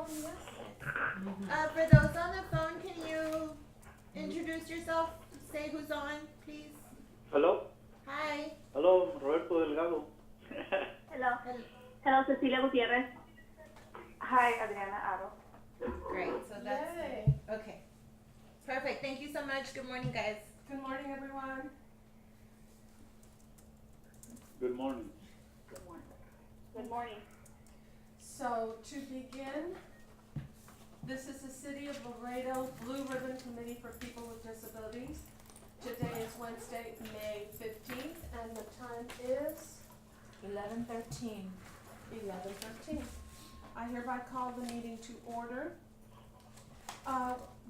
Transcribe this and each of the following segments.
phone, yes. For those on the phone, can you introduce yourself? Say who's on, please. Hello? Hi. Hello, Roberto Delgado. Hello. Hel- Hello, Cecilia Gutierrez. Hi, Adriana Aro. Great. So that's Yay. okay. Perfect. Thank you so much. Good morning, guys. Good morning, everyone. Good morning. Good morning. Good morning. So to begin, this is the City of Laredo Blue Ribbon Committee for People with Disabilities. Today is Wednesday, May 15th, and the time is 11:13. 11:13. I hereby call the meeting to order.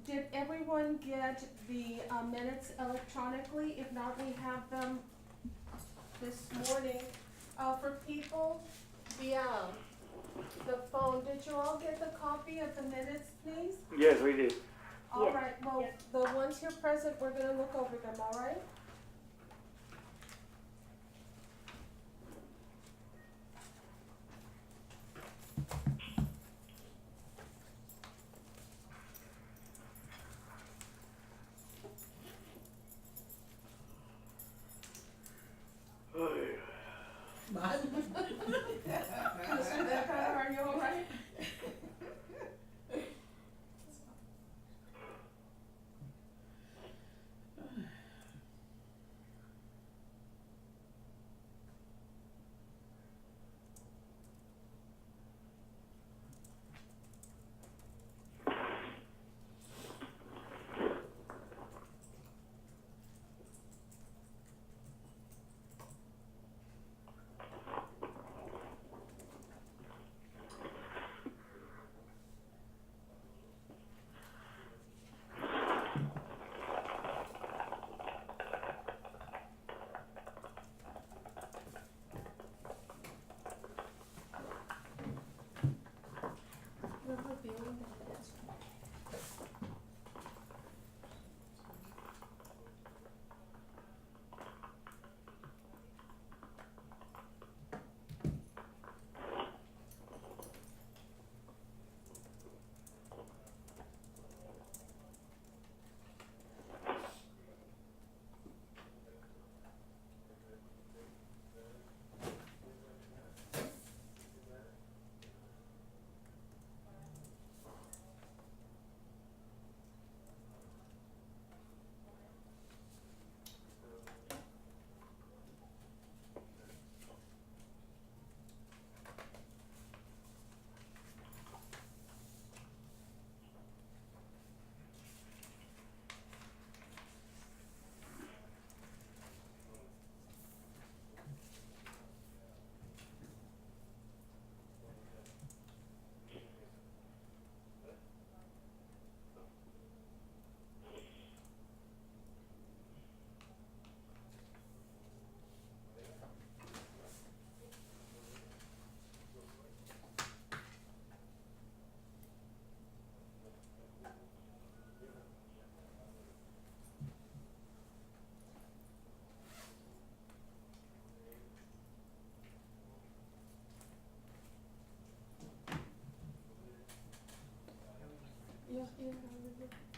Did everyone get the minutes electronically? If not, we have them this morning. For people via the phone, did you all get the copy of the minutes, please? Yes, we did. All Yes. right, well, Yes. the ones here present, we're gonna look over them, all right? Mr. Becker, are you all right? We're reviewing the minutes.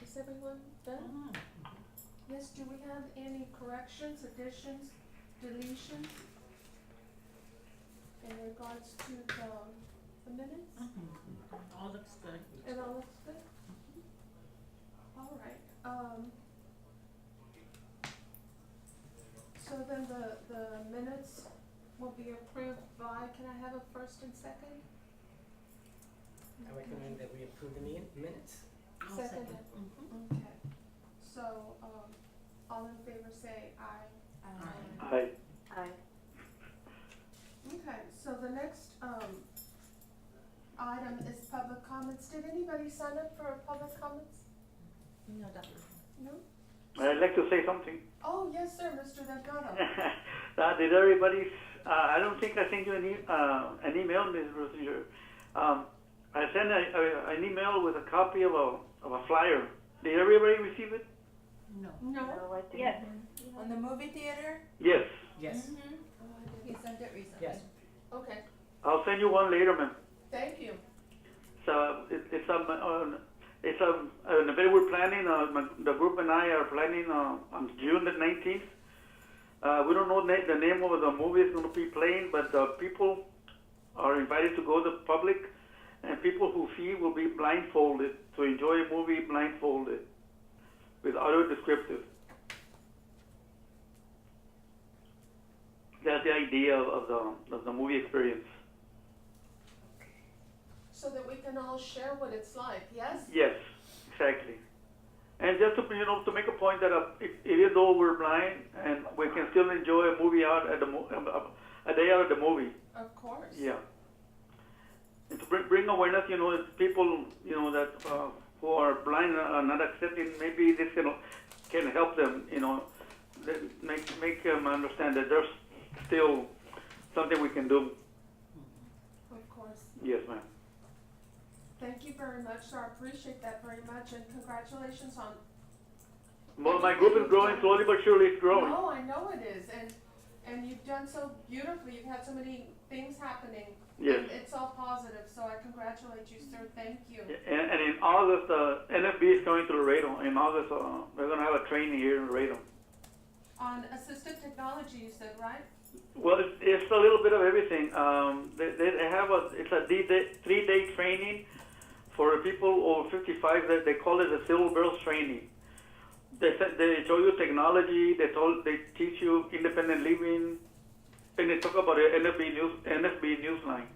Is everyone done? Yes, do we have any corrections, additions, deletions in regards to the minutes? All looks good. It all looks good? All right, so then the minutes will be approved by, can I have a first and second? I recommend that we approve the minutes. I'll Second. second. Okay, so, all in favor say aye. Aye. Hi. Aye. Okay, so the next, item is public comments. Did anybody sign up for public comments? No, Dr. No? I'd like to say something. Oh, yes, sir, Mr. Delgado. Did everybody? I don't think I sent you an email, Ms. Rosinger. I sent an email with a copy of a flyer. Did everybody receive it? No. No? Yes. On the movie theater? Yes. Yes. He sent it recently. Yes. Okay, I'll send you one later, ma'am. thank you. So it's an event we're planning. The group and I are planning on June the 19th. We don't know the name of the movie is going to be playing, but people are invited to go. The public and people who see will be blindfolded to enjoy a movie blindfolded with audio descriptive. That's the idea of the movie experience. So that we can all share what it's like, yes? Yes, exactly. And just to to make a point that even though we're blind, and we can still enjoy a movie out at a day out at the movie. Of course. Yeah. And to bring awareness, people, that who are blind are not accepting. Maybe this can help them. Make them understand that there's still something we can do. Of course. Yes, ma'am. Thank you very much, sir. I appreciate that very much, and congratulations on. Well, my group is growing slowly but surely. It's growing. No, I know it is, and you've done so beautifully. You've had so many things happening. Yes. And it's all positive, so I congratulate you, sir. Thank you. And in August, NFB is coming to Laredo. In August, we're going to have a training here in Laredo. On assistive technology, you said, right? Well, it's a little bit of everything. They have it's a 3-day training for people over 55. That they call it the Civil Girls Training. They show you technology. They teach you independent living, and they talk about the NFB Newsline.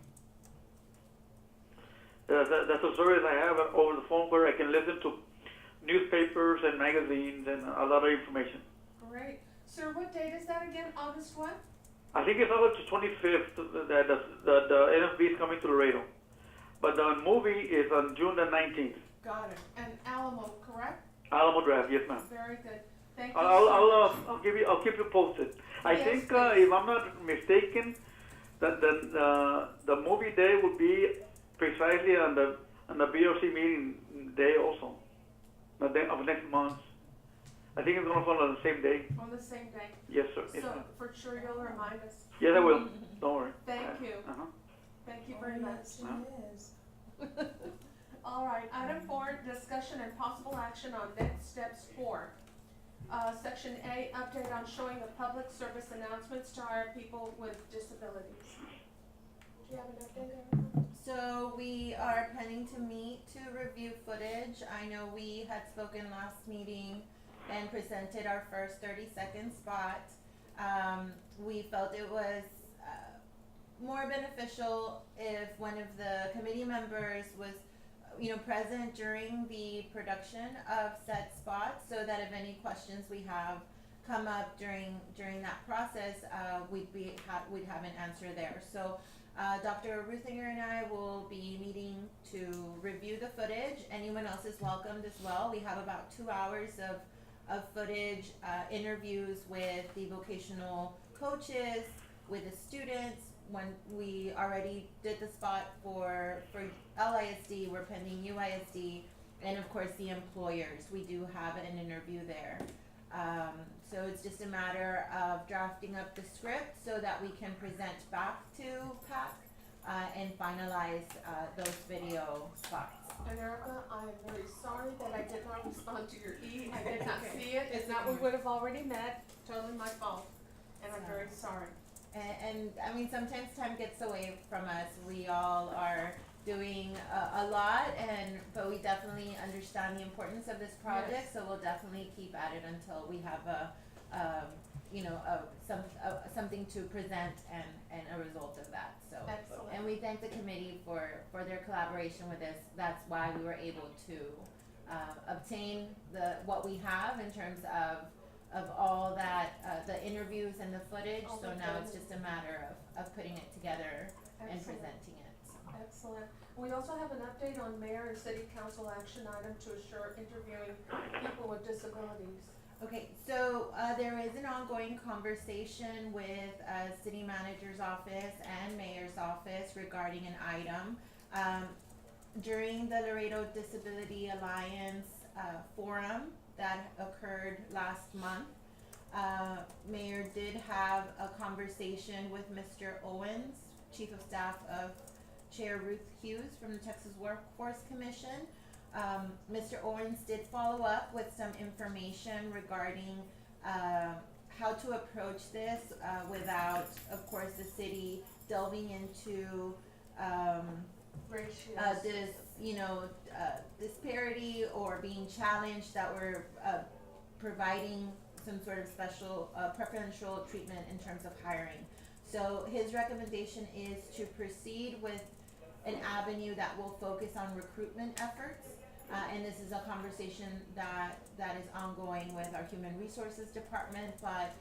That's a service I have over the phone where I can listen to newspapers and magazines and a lot of information. Great. Sir, what date is that again? August what? I think it's August 25th that the NFB is coming to Laredo. But the movie is on June the 19th. Got it. And Alamo, correct? Alamo Drive, yes, ma'am. Very good. Thank you. I'll keep you posted. I Yes, think please. if I'm not mistaken, that the movie day will be precisely on the BRC meeting day also, the day of next month. I think it's going to fall on the same day. On the same day. Yes, sir. Yes, So ma'am. for sure you'll remind us. Yes, I will. Don't worry. Thank you. Uh-huh. Thank you very much. Yes, it is. All right, item 4, discussion and possible action on next steps 4. Section A, update on showing of public service announcements to our people with disabilities. Do you have an update there? So we are planning to meet to review footage. I know we had spoken last meeting and presented our first 30-second spot. We felt it was more beneficial if one of the committee members was present during the production of said spot, so that if any questions we have come up during that process, we'd have an answer there. So Dr. Ruthinger and I will be meeting to review the footage. Anyone else is welcomed as well. We have about 2 hours of footage, interviews with the vocational coaches, with the students. When we already did the spot for LISD, we're pending UISD, and of course the employers. We do have an interview there. So it's just a matter of drafting up the script so that we can present back to PAC and finalize those video spots. And Erica, I am very sorry that I did not respond to your E. I did not see it. If not, we would have already met. Totally my fault. And I'm very sorry. And I mean, sometimes time gets away from us. We all are doing a lot, but we definitely understand the importance of this project. Yes. So we'll definitely keep at it until we have something to present and a result of that. So, Excellent. and we thank the committee for their collaboration with this. That's why we were able to obtain what we have in terms of all that, the interviews and the footage. Oh, So my now it's goodness. just a matter of putting it together and Excellent. presenting it. Excellent. We also have an update on mayor and city council action item to assure interviewing people with disabilities. Okay, so there is an ongoing conversation with city manager's office and mayor's office regarding an item. During the Laredo Disability Alliance forum that occurred last month, Mayor did have a conversation with Mr. Owens, Chief of Staff of Chair Ruth Hughes from the Texas Workforce Commission. Mr. Owens did follow up with some information regarding how to approach this without, of course, the city delving into Ratios. this, disparity or being challenged that we're providing some sort of special preferential treatment in terms of hiring. So his recommendation is to proceed with an avenue that will focus on recruitment efforts. And this is a conversation that is ongoing with our human resources department, but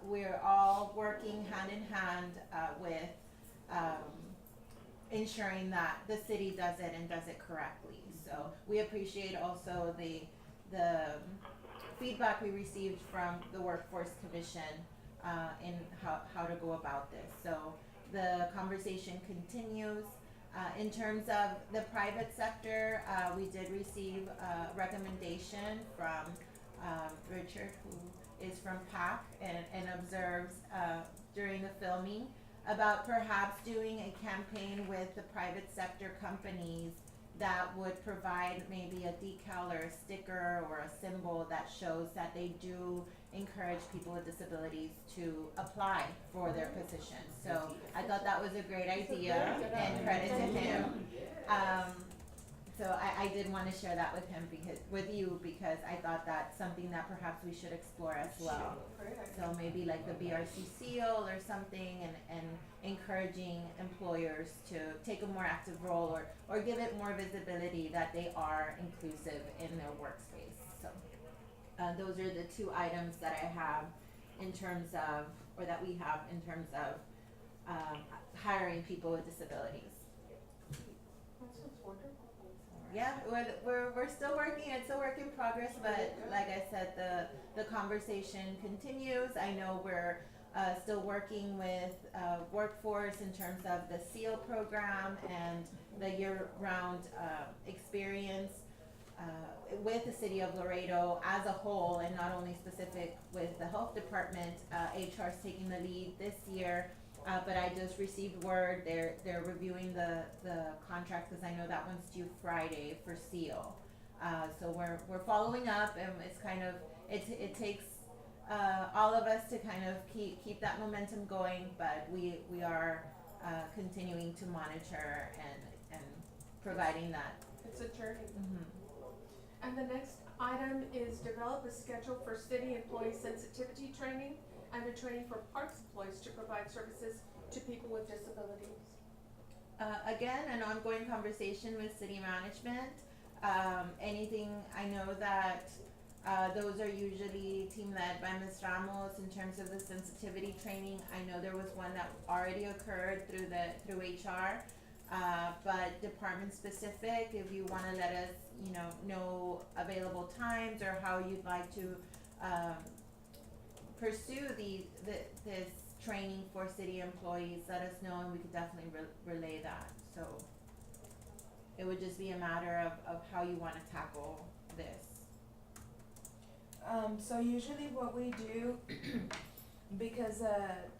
we're all working hand in hand with ensuring that the city does it and does it correctly. So we appreciate also the feedback we received from the Workforce Commission in how to go about this. So the conversation continues. In terms of the private sector, we did receive a recommendation from Richard, who is from PAC and observes during the filming about perhaps doing a campaign with the private sector companies that would provide maybe a decal or a sticker or a symbol that shows that they do encourage people with disabilities to apply for their positions. So I thought that was a great idea and credit to him. So I did want to share that with him with you because I thought that's something that perhaps we should explore as well. So maybe like the BRC seal or something and encouraging employers to take a more active role or give it more visibility that they are inclusive in their workspace. So those are the two items that I have in terms of, or that we have in terms of hiring people with disabilities. That sounds wonderful. Yeah, we're still working. It's a work in progress, but like I said, the conversation continues. I know we're still working with workforce in terms of the SEAL program and the year-round experience with the city of Laredo as a whole, and not only specific with the health department. HR is taking the lead this year. But I just received word they're reviewing the contract because I know that one's due Friday for SEAL. So we're following up, and it's kind of it takes all of us to kind of keep that momentum going. But we are continuing to monitor and providing that. It's a journey. Mm-hmm. And the next item is develop a schedule for city employee sensitivity training and a training for parks employees to provide services to people with disabilities. Again, an ongoing conversation with city management. Anything, I know that those are usually team led by Ms. Ramos in terms of the sensitivity training. I know there was one that already occurred through HR, but department specific, if you wanna let us, know available times or how you'd like to pursue this training for city employees, let us know and we could definitely relay that. So it would just be a matter of how you wanna tackle this. So usually what we do, because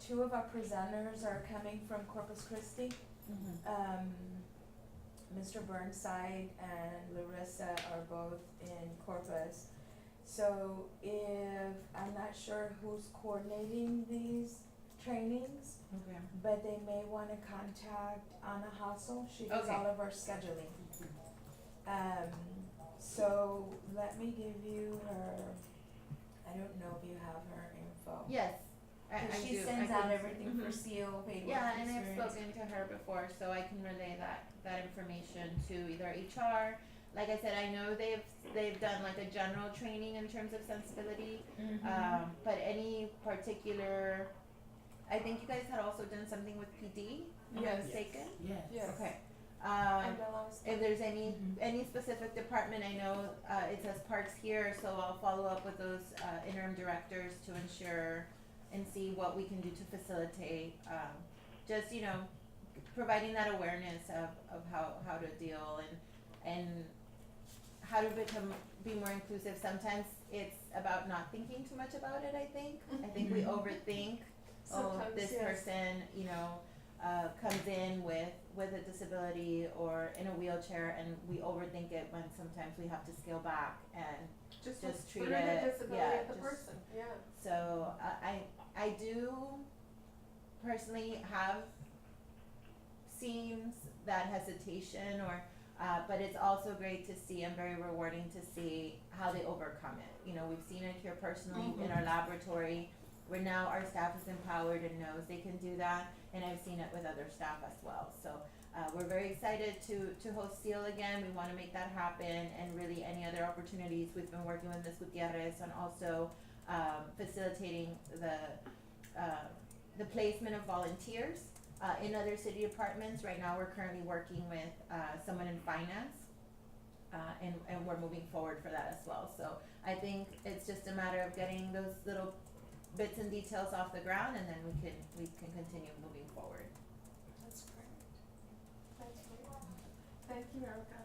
two of our presenters are coming from Corpus Christi, Mr. Burnside and Larissa are both in Corpus. So if, I'm not sure who's coordinating these trainings, Okay. but they may wanna contact Anna Hassel, she does Okay. all of our scheduling. So let me give you her, I don't know if you have her info. Yes, I Cause she do. sends I out can- everything for mhm. seal, paid work Yeah, and I've experience. spoken to her before, so I can relay that information to either HR. Like I said, I know they've done like a general training in terms of sensibility, but any particular, I think you guys had also done something with PD, am I Yes. mistaken? Yes. Yes. Okay. And Bella was If there's any specific department, I know it says parks here, so I'll follow up with those interim directors to ensure and see what we can do to facilitate, just, providing that awareness of how to deal and how to be more inclusive. Sometimes it's about not thinking too much about it, I think. I think we overthink, Sometimes, this yes. person, comes in with a disability or in a wheelchair, and we overthink it when sometimes we have to scale back and Just treat put in it- the disability yeah, of the just- person, yeah. so I do personally have seen that hesitation or, but it's also great to see and very rewarding to see how they overcome it. You know, we've seen it here personally in our laboratory where now our staff is empowered and knows they can do that, and I've seen it with other staff as well. So we're very excited to host Seal again. We wanna make that happen, and really any other opportunities. We've been working with Ms. Gutierrez on also facilitating the placement of volunteers in other city departments. Right now, we're currently working with someone in finance, and we're moving forward for that as well. So I think it's just a matter of getting those little bits and details off the ground, and then we can continue moving forward. That's great. That's great. Thank you, Erica.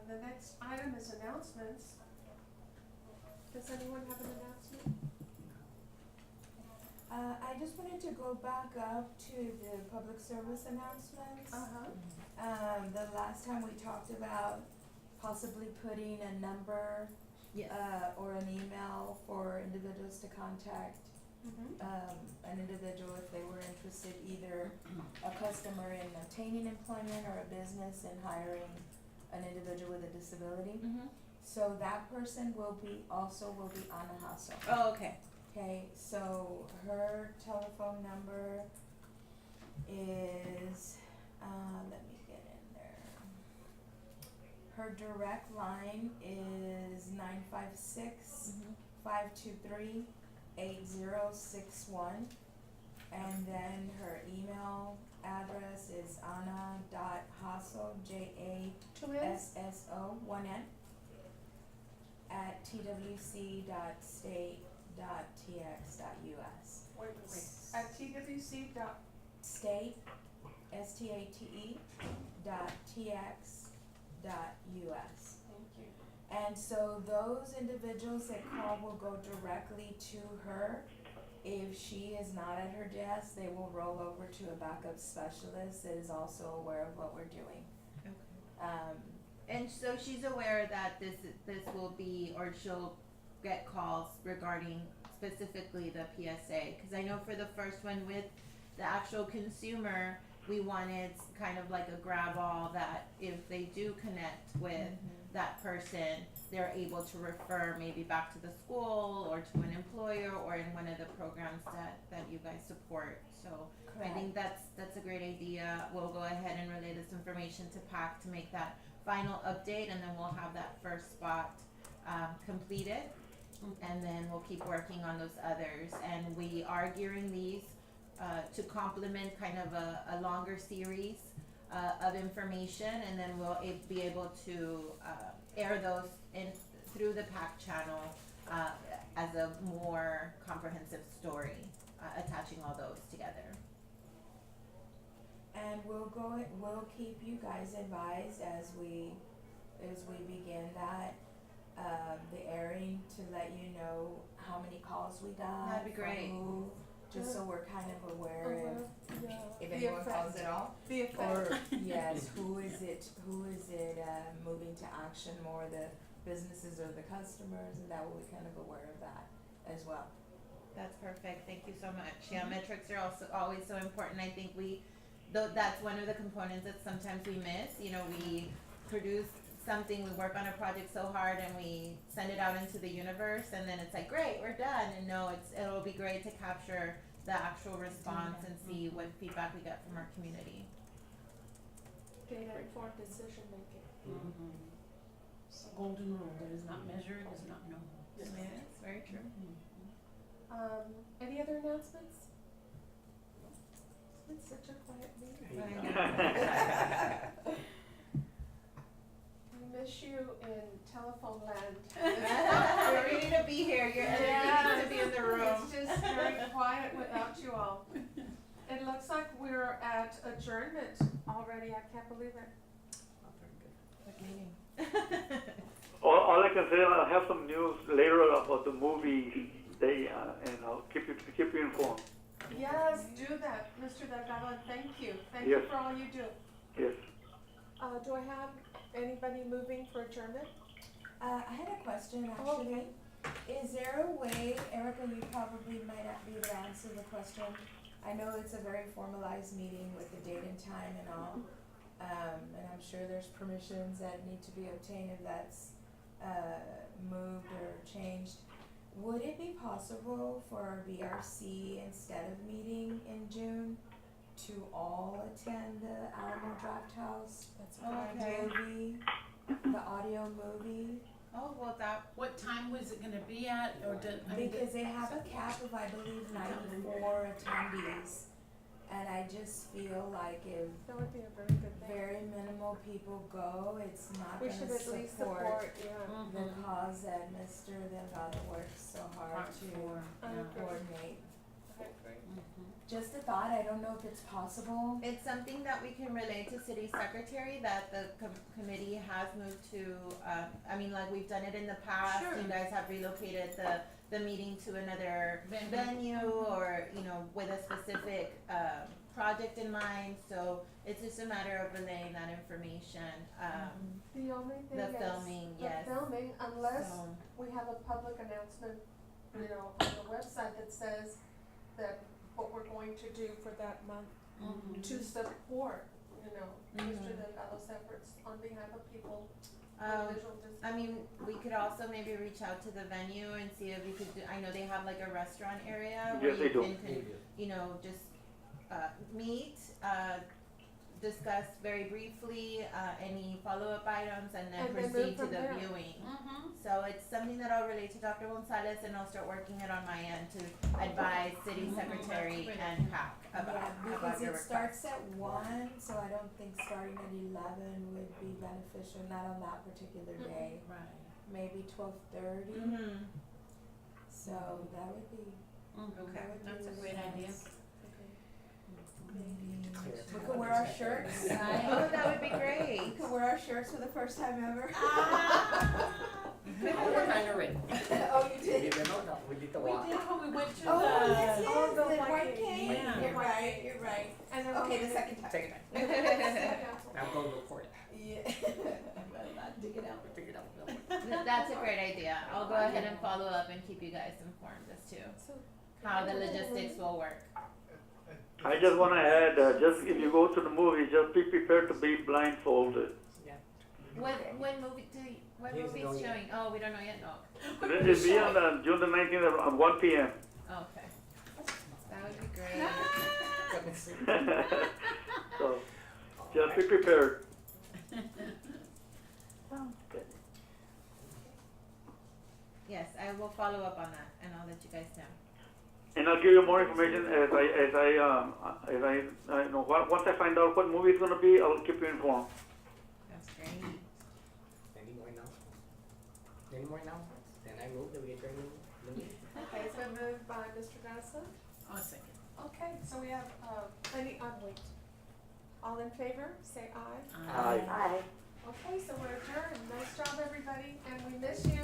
The next item is announcements. Does anyone have an announcement? I just wanted to go back up to the public service announcements. The last time we talked about possibly putting a number, Yes. or an email for individuals to contact, an individual if they were interested, either a customer in obtaining employment or a business in hiring an individual with a disability. So that person will be Ana Hasso. Oh, okay. Okay, so her telephone number is, let me get in there. Her direct line is 956-523-8061. And then her email address is ana.hasso, JASSO, 1N, at twc.state.tx.us. Wait. At TWC dot, State, STATE, .tx.us. thank you. And so those individuals that call will go directly to her. If she is not at her desk, they will roll over to a backup specialist that is also aware of what we're doing. And so she's aware that this will be, or she'll get calls regarding specifically the PSA. Because I know for the first one with the actual consumer, we wanted kind of like a grab all that if they do connect with that person, they're able to refer maybe back to the school or to an employer or in one of the programs that you guys support. So I think that's a great idea. We'll go ahead and relay this information to PAC to make that final update, and then we'll have that first spot completed, and then we'll keep working on those others. And we are gearing these to complement kind of a longer series of information, and then we'll be able to air those through the PAC channel as a more comprehensive story, attaching all those together. And we'll keep you guys advised as we begin that, the airing, to let you know how many calls we got. That'd be great. from who, just so we're kind of aware if The anyone effect. calls at all. The effect. Or, yes, who is it moving to action more, the businesses or the customers, and that way we're kind of aware of that as well. That's perfect. Thank you so much. Yeah, metrics are also always so important. I think that's one of the components that sometimes we miss. You know, we produce something, we work on a project so hard, and we send it out into the universe, and then it's like, great, we're done. And no, it'll be great to capture the actual response and see what feedback we get from our community. Data-informed decision making. Golden rule, that is not measured, is not known. Yes, very true. Any other announcements? It's such a quiet meeting. I know. We miss you in telephone land. We're ready to be here. You're ready to be in the room. It's just very quiet without you all. It looks like we're at adjournment already. I can't believe it. Good meeting. All I can say, I'll have some news later about the movie day, and I'll keep you informed. Yes, do that, Mr. Delgado, and thank you. Thank you Yes. for all you do. Yes. Do I have anybody moving for adjournment? I had a question Oh, actually. Is there a way, Erica, you probably might not be able to answer the question. I know it's a very formalized meeting with the date and time and all. And I'm sure there's permissions that need to be obtained if that's, moved or changed. Would it be possible for our BRC, instead of meeting in June, to all attend the Alamo Draft House? That's Okay. Movie, the audio movie? Oh, well, that, What time was it gonna be at, or Because they have a cap of, I believe, 94 attendees. And I just feel like if That would be a very good thing. very minimal people go, it's not We gonna should at least support support, yeah. the cause that Mr. Delgado works so hard to I agree. coordinate. I agree. Just a thought, I don't know if it's possible. it's something that we can relate to city secretary, that the committee has moved to, I mean, like, we've done it in the past. Sure. You guys have relocated the meeting to another Venue. venue, or, you know, with a specific, project in mind, so it's just a matter of relaying that information, The only thing the is. filming, yes. The filming, unless So, we have a public announcement, you know, on the website that says that what we're going to do for that month to support, you know, Mr. Mhm. Delgado's efforts on behalf of people um, with visual disabilities. I mean, we could also maybe reach out to the venue and see if we could do, I know they have like a restaurant area where Yes, they you do. can, you know, just, meet, discuss very briefly, any follow-up items, and then And then move proceed to from the there. viewing. So it's something that I'll relate to Dr. Gonzalez, and I'll start working it on my end to advise city secretary and PAC about Yeah, because your it request. starts at 1, so I don't think starting at 11 would be beneficial, not on that particular day. Right. Maybe 12:30, Mhm. so that would be, Okay, that would be that's a really great idea. nice. Maybe, Clear. we could wear our shirts, right? Oh, that would be We great. could wear our shirts for the first time ever. We're kinda ready. Oh, you We did? did, no, we did the We walk. did when we went to Oh, the. yes, yes, Oh, the the white white cake. cake, Yeah. you're right, you're right. And then Okay, we'll- the second time. Take it. Yeah. Now go record it. Yeah. Better not dig it out. Figure it out. That's a great idea. I'll go ahead and follow up and keep you guys informed as to So- how the logistics will work. I just wanna add, just if you go to the movie, just be prepared to be blindfolded. Yeah. When movie what He doesn't movie know is yet. showing? Oh, we don't know yet. No. It'll be on June the 19th at 1 p.m. Okay. That would be great. So, just be prepared. Yes, I will follow up on that, and I'll let you guys know. And I'll give you more information as I know, once I find out what movie it's gonna be, I'll keep you informed. That's great. Any more announcements? Any more announcements? Then I move that we adjourn the meeting. Okay, it's been moved by Mr. Garza. I'll second. Okay, so we have, wait. All in favor, say aye. Aye. Okay, so we're adjourned. Nice job, everybody, and we miss you.